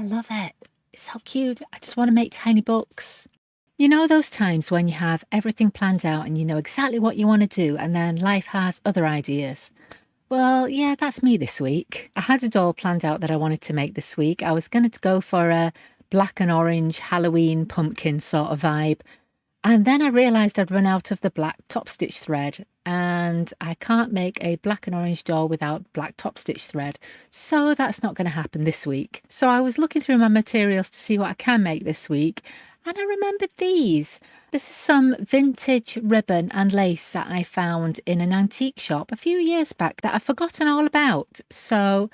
love it. It's so cute. I just want to make tiny books. You know those times when you have everything planned out and you know exactly what you want to do and then life has other ideas? Well, yeah, that's me this week. I had a doll planned out that I wanted to make this week. I was going to go for a black and orange Halloween pumpkin sort of vibe. And then I realised I'd run out of the black top stitch thread, and I can't make a black and orange doll without black top stitch thread. So that's not going to happen this week. So I was looking through my materials to see what I can make this week, and I remembered these. This is some vintage ribbon and lace that I found in an antique shop a few years back that I've forgotten all about. So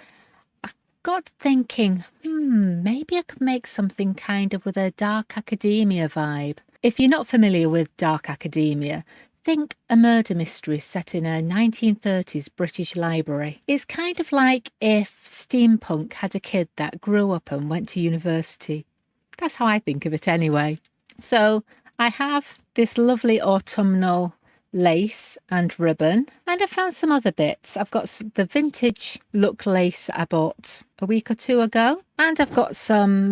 I got thinking, maybe I could make something kind of with a dark academia vibe. If you're not familiar with dark academia, think a murder mystery set in a 1930s British library. It's kind of like if steampunk had a kid that grew up and went to university. That's how I think of it anyway. So I have this lovely autumnal lace and ribbon, and I found some other bits. I've got the vintage look lace that I bought a week or two ago, and I've got some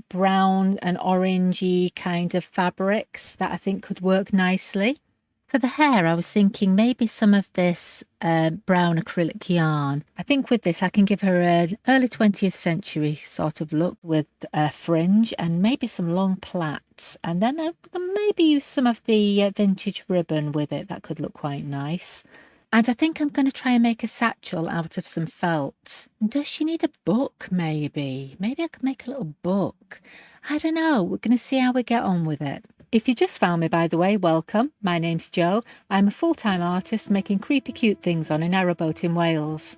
brown and orangey kind of fabrics that I think could work nicely. For the hair, I was thinking maybe some of this brown acrylic yarn. I think with this I can give her an early 20th century sort of look with a fringe and maybe some long plaits. And then I can maybe use some of the vintage ribbon with it. That could look quite nice. And I think I'm going to try and make a satchel out of some felt. Does she need a book maybe? Maybe I could make a little book. I don't know. We're going to see how we get on with it. If you just found me, by the way, welcome. My name's Jo. I'm a full-time artist making creepy cute things on a narrowboat in Wales.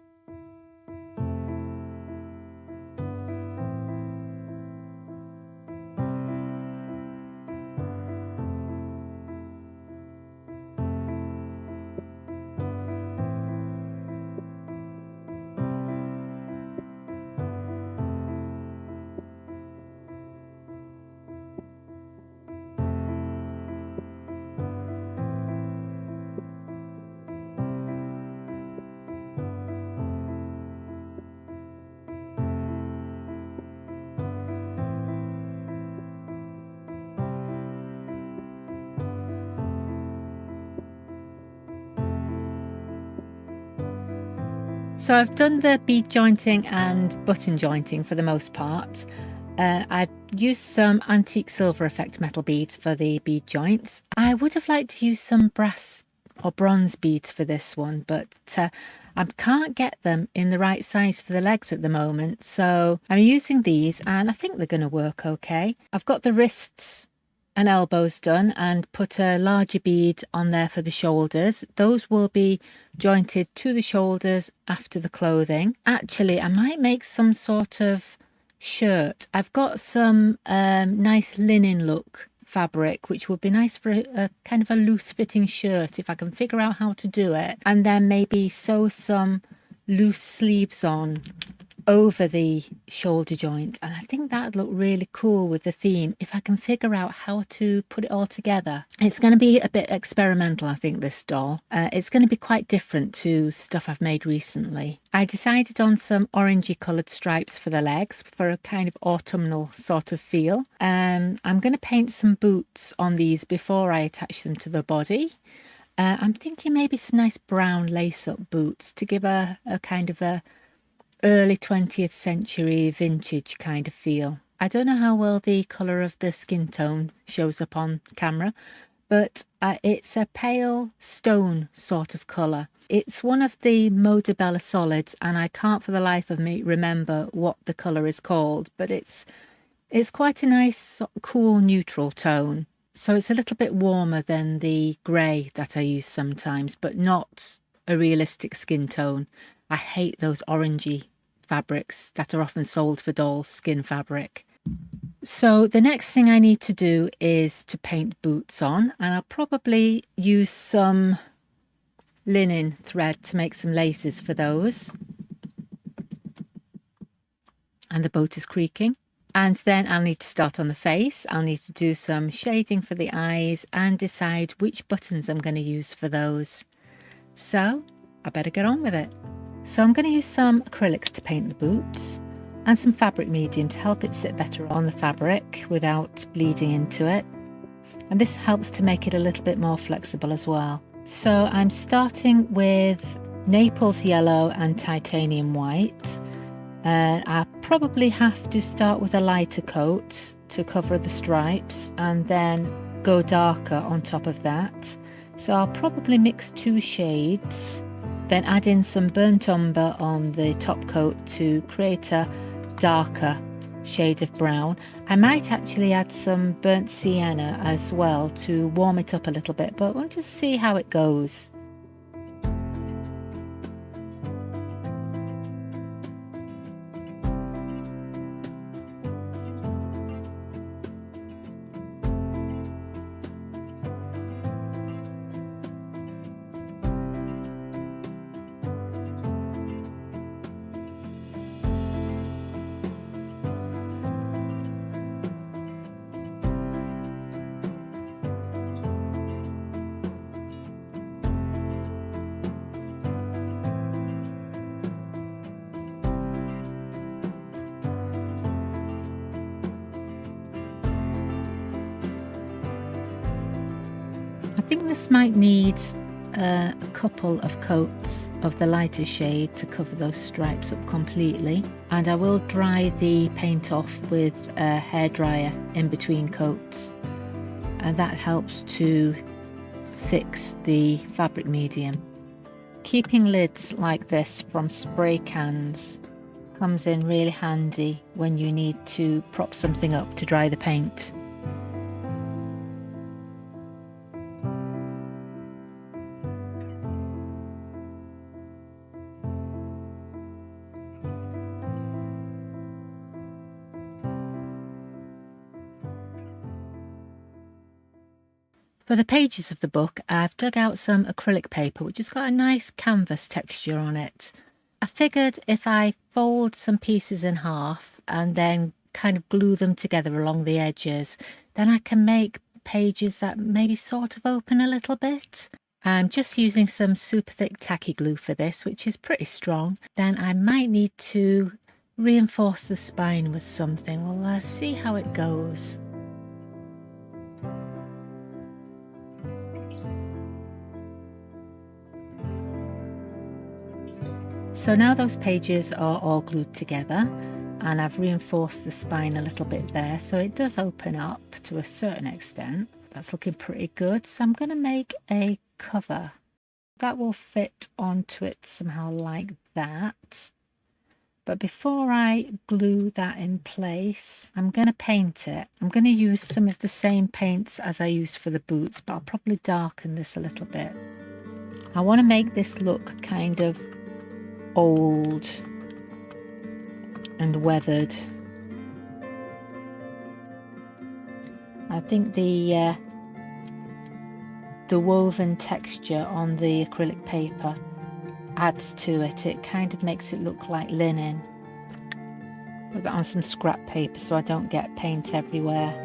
So I've done the bead jointing and button jointing for the most part. I've used some antique silver effect metal beads for the bead joints. I would have liked to use some brass or bronze beads for this one, but I can't get them in the right size for the legs at the moment. So I'm using these and I think they're going to work okay. I've got the wrists and elbows done and put a larger bead on there for the shoulders. Those will be jointed to the shoulders after the clothing. Actually, I might make some sort of shirt. I've got some nice linen look fabric, which would be nice for a kind of a loose fitting shirt if I can figure out how to do it. And then maybe sew some loose sleeves on over the shoulder joint, and I think that'd look really cool with the theme if I can figure out how to put it all together. It's going to be a bit experimental, I think, this doll. It's going to be quite different to stuff I've made recently. I decided on some orangey coloured stripes for the legs for a kind of autumnal sort of feel. I'm going to paint some boots on these before I attach them to the body. I'm thinking maybe some nice brown lace-up boots to give a kind of a early 20th century vintage kind of feel. I don't know how well the colour of the skin tone shows up on camera, but it's a pale stone sort of colour. It's one of the Modabella solids, and I can't for the life of me remember what the colour is called, but it's quite a nice cool neutral tone. So it's a little bit warmer than the grey that I use sometimes, but not a realistic skin tone. I hate those orangey fabrics that are often sold for dolls, skin fabric. So the next thing I need to do is to paint boots on, and I'll probably use some linen thread to make some laces for those. And the boat is creaking. And then I'll need to start on the face. I'll need to do some shading for the eyes and decide which buttons I'm going to use for those. So I better get on with it. So I'm going to use some acrylics to paint the boots, and some fabric medium to help it sit better on the fabric without bleeding into it. And this helps to make it a little bit more flexible as well. So I'm starting with Naples yellow and titanium white. I probably have to start with a lighter coat to cover the stripes and then go darker on top of that. So I'll probably mix 2 shades, then add in some burnt umber on the top coat to create a darker shade of brown. I might actually add some burnt sienna as well to warm it up a little bit, but we'll just see how it goes. I think this might need a couple of coats of the lighter shade to cover those stripes up completely, and I will dry the paint off with a hairdryer in between coats, and that helps to fix the fabric medium. Keeping lids like this from spray cans comes in really handy when you need to prop something up to dry the paint. For the pages of the book, I've dug out some acrylic paper which has got a nice canvas texture on it. I figured if I fold some pieces in half and then kind of glue them together along the edges, then I can make pages that maybe sort of open a little bit. I'm just using some super thick tacky glue for this, which is pretty strong. Then I might need to reinforce the spine with something. We'll see how it goes. So now those pages are all glued together and I've reinforced the spine a little bit there, so it does open up to a certain extent. That's looking pretty good. So I'm going to make a cover that will fit onto it somehow like that. But before I glue that in place, I'm going to paint it. I'm going to use some of the same paints as I used for the boots, but I'll probably darken this a little bit. I want to make this look kind of old and weathered. I think the woven texture on the acrylic paper adds to it. It kind of makes it look like linen. Put that on some scrap paper so I don't get paint everywhere.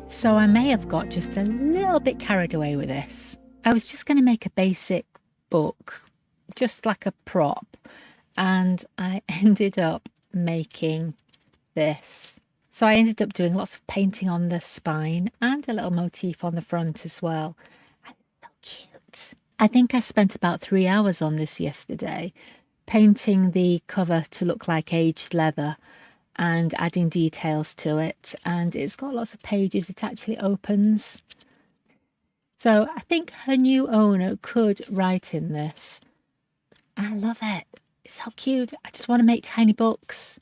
So I may have got just a little bit carried away with this. I was just going to make a basic book, just like a prop, and I ended up making this. So I ended up doing lots of painting on the spine and a little motif on the front as well. And it's so cute. I think I spent about 3 hours on this yesterday, painting the cover to look like aged leather and adding details to it. And it's got lots of pages. It actually opens. So I think her new owner could write in this. I love it. It's so cute. I just want to make tiny books.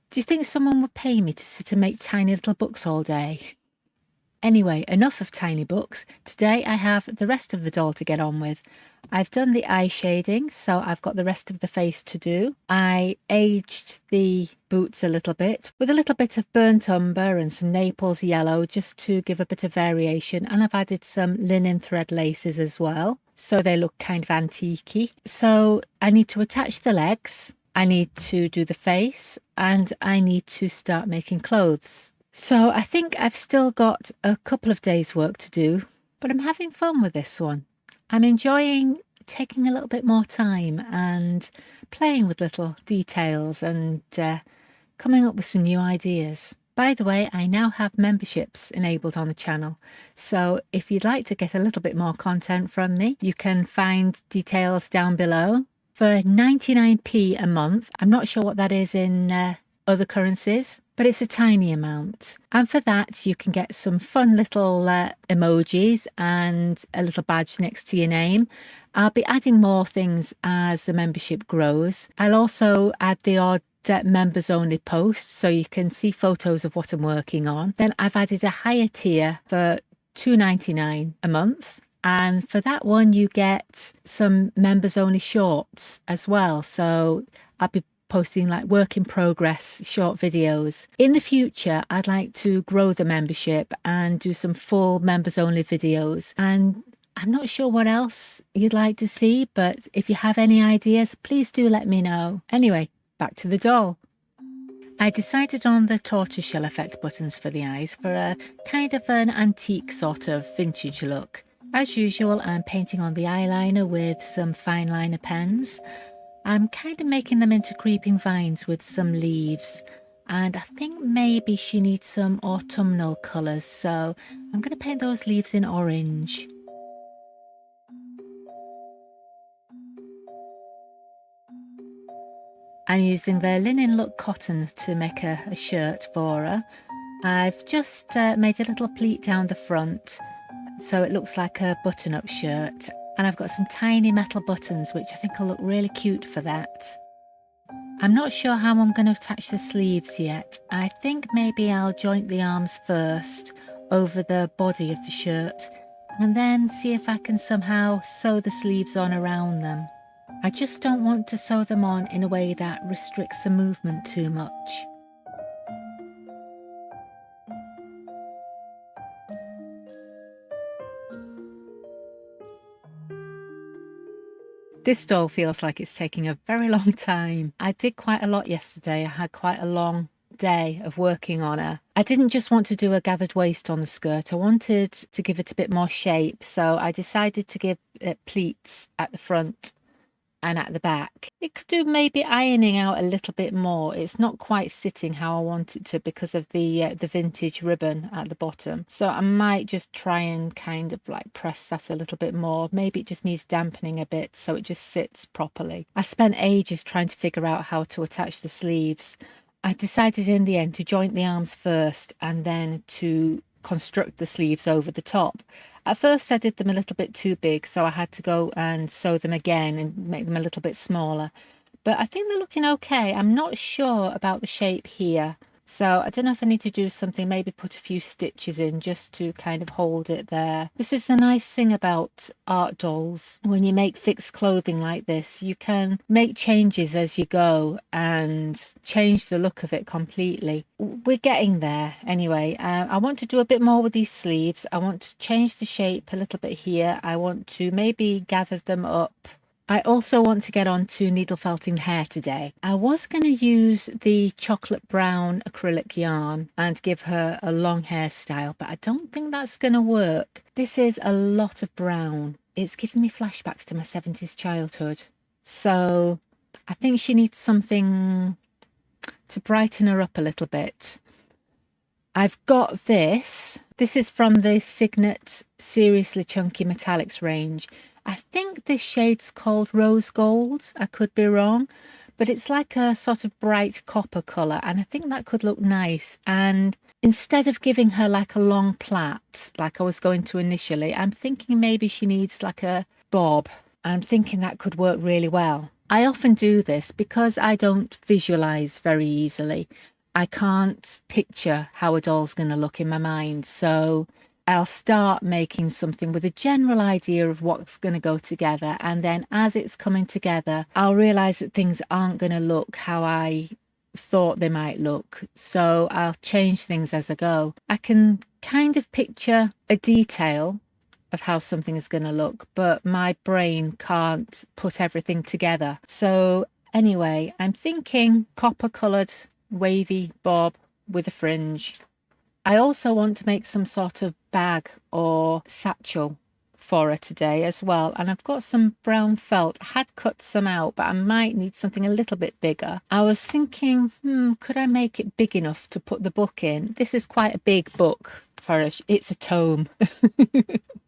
Do you think someone would pay me to sit and make tiny little books all day? Anyway, enough of tiny books. Today I have the rest of the doll to get on with. I've done the eye shading, so I've got the rest of the face to do. I aged the boots a little bit with a little bit of burnt umber and some Naples yellow just to give a bit of variation, and I've added some linen thread laces as well, so they look kind of antique-y. So I need to attach the legs, I need to do the face, and I need to start making clothes. So I think I've still got a couple of days work to do, but I'm having fun with this one. I'm enjoying taking a little bit more time and playing with little details and coming up with some new ideas. By the way, I now have memberships enabled on the channel. So if you'd like to get a little bit more content from me, you can find details down below. For 99p a month, I'm not sure what that is in other currencies, but it's a tiny amount. And for that, you can get some fun little emojis and a little badge next to your name. I'll be adding more things as the membership grows. I'll also add the odd members only post so you can see photos of what I'm working on. Then I've added a higher tier for £2.99 a month. And for that one, you get some members only shorts as well. So I'll be posting like work in progress short videos. In the future, I'd like to grow the membership and do some full members only videos. And I'm not sure what else you'd like to see, but if you have any ideas, please do let me know. Anyway, back to the doll. I decided on the tortoiseshell effect buttons for the eyes for a kind of an antique sort of vintage look. As usual, I'm painting on the eyeliner with some fine liner pens. I'm kind of making them into creeping vines with some leaves, and I think maybe she needs some autumnal colours, so I'm going to paint those leaves in orange. I'm using the linen look cotton to make a shirt for her. I've just made a little pleat down the front so it looks like a button-up shirt, and I've got some tiny metal buttons which I think will look really cute for that. I'm not sure how I'm going to attach the sleeves yet. I think maybe I'll joint the arms first over the body of the shirt and then see if I can somehow sew the sleeves on around them. I just don't want to sew them on in a way that restricts the movement too much. This doll feels like it's taking a very long time. I did quite a lot yesterday. I had quite a long day of working on her. I didn't just want to do a gathered waist on the skirt. I wanted to give it a bit more shape. So I decided to give it pleats at the front and at the back. It could do maybe ironing out a little bit more. It's not quite sitting how I want it to because of the vintage ribbon at the bottom. So I might just try and kind of like press that a little bit more. Maybe it just needs dampening a bit so it just sits properly. I spent ages trying to figure out how to attach the sleeves. I decided in the end to joint the arms first and then to construct the sleeves over the top. At first I did them a little bit too big, so I had to go and sew them again and make them a little bit smaller. But I think they're looking okay. I'm not sure about the shape here. So I don't know if I need to do something, maybe put a few stitches in just to kind of hold it there. This is the nice thing about art dolls. When you make fixed clothing like this, you can make changes as you go and change the look of it completely. We're getting there anyway. I want to do a bit more with these sleeves. I want to change the shape a little bit here. I want to maybe gather them up. I also want to get on to needle felting hair today. I was going to use the chocolate brown acrylic yarn and give her a long hairstyle, but I don't think that's going to work. This is a lot of brown. It's giving me flashbacks to my 70s childhood. So I think she needs something to brighten her up a little bit. I've got this. This is from the Signet Seriously Chunky Metallics range. I think this shade's called Rose Gold. I could be wrong, but it's like a sort of bright copper colour, and I think that could look nice. And instead of giving her like a long plait, like I was going to initially, I'm thinking maybe she needs like a bob. I'm thinking that could work really well. I often do this because I don't visualise very easily. I can't picture how a doll's going to look in my mind. So I'll start making something with a general idea of what's going to go together. And then as it's coming together, I'll realise that things aren't going to look how I thought they might look. So I'll change things as I go. I can kind of picture a detail of how something is going to look, but my brain can't put everything together. So anyway, I'm thinking copper coloured wavy bob with a fringe. I also want to make some sort of bag or satchel for her today as well, and I've got some brown felt. I had cut some out, but I might need something a little bit bigger. I was thinking, could I make it big enough to put the book in? This is quite a big book for her. It's a tome.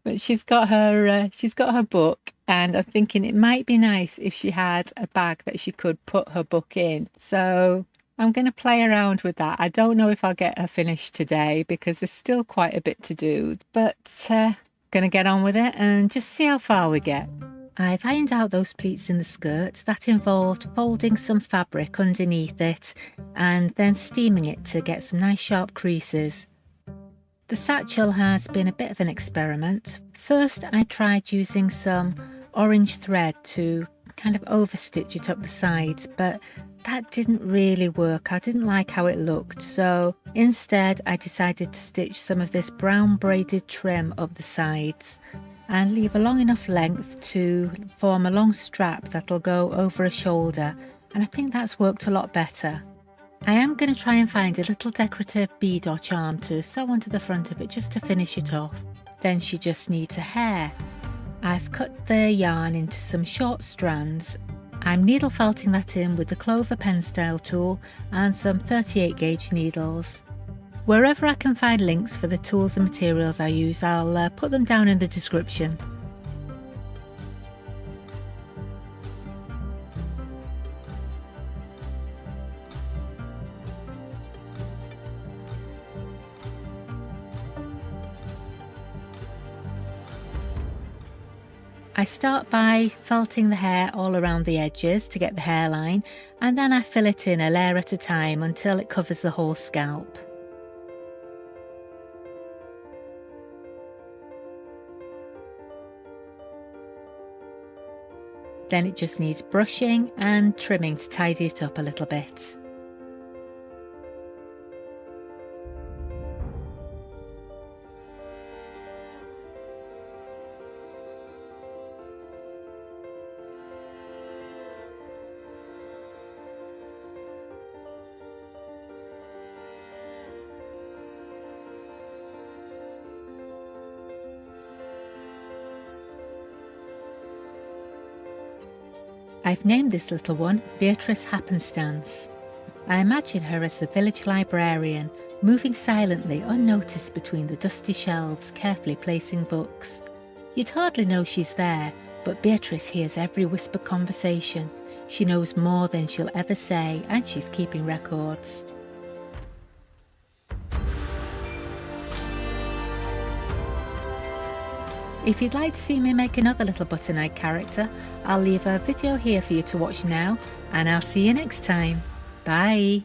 But she's got her book, and I'm thinking it might be nice if she had a bag that she could put her book in. So I'm going to play around with that. I don't know if I'll get her finished today because there's still quite a bit to do, but going to get on with it and just see how far we get. I've ironed out those pleats in the skirt. That involved folding some fabric underneath it and then steaming it to get some nice sharp creases. The satchel has been a bit of an experiment. First, I tried using some orange thread to kind of overstitch it up the sides, but that didn't really work. I didn't like how it looked, so instead I decided to stitch some of this brown braided trim up the sides and leave a long enough length to form a long strap that'll go over a shoulder, and I think that's worked a lot better. I am going to try and find a little decorative bead or charm to sew onto the front of it just to finish it off. Then she just needs a hair. I've cut the yarn into some short strands. I'm needle felting that in with the Clover pen style tool and some 38 gauge needles. Wherever I can find links for the tools and materials I use, I'll put them down in the description. I start by felting the hair all around the edges to get the hairline, and then I fill it in a layer at a time until it covers the whole scalp. Then it just needs brushing and trimming to tidy it up a little bit. I've named this little one Beatrice Happenstance. I imagine her as the village librarian, moving silently unnoticed between the dusty shelves, carefully placing books. You'd hardly know she's there, but Beatrice hears every whispered conversation. She knows more than she'll ever say, and she's keeping records. If you'd like to see me make another little button-eyed character, I'll leave a video here for you to watch now, and I'll see you next time. Bye!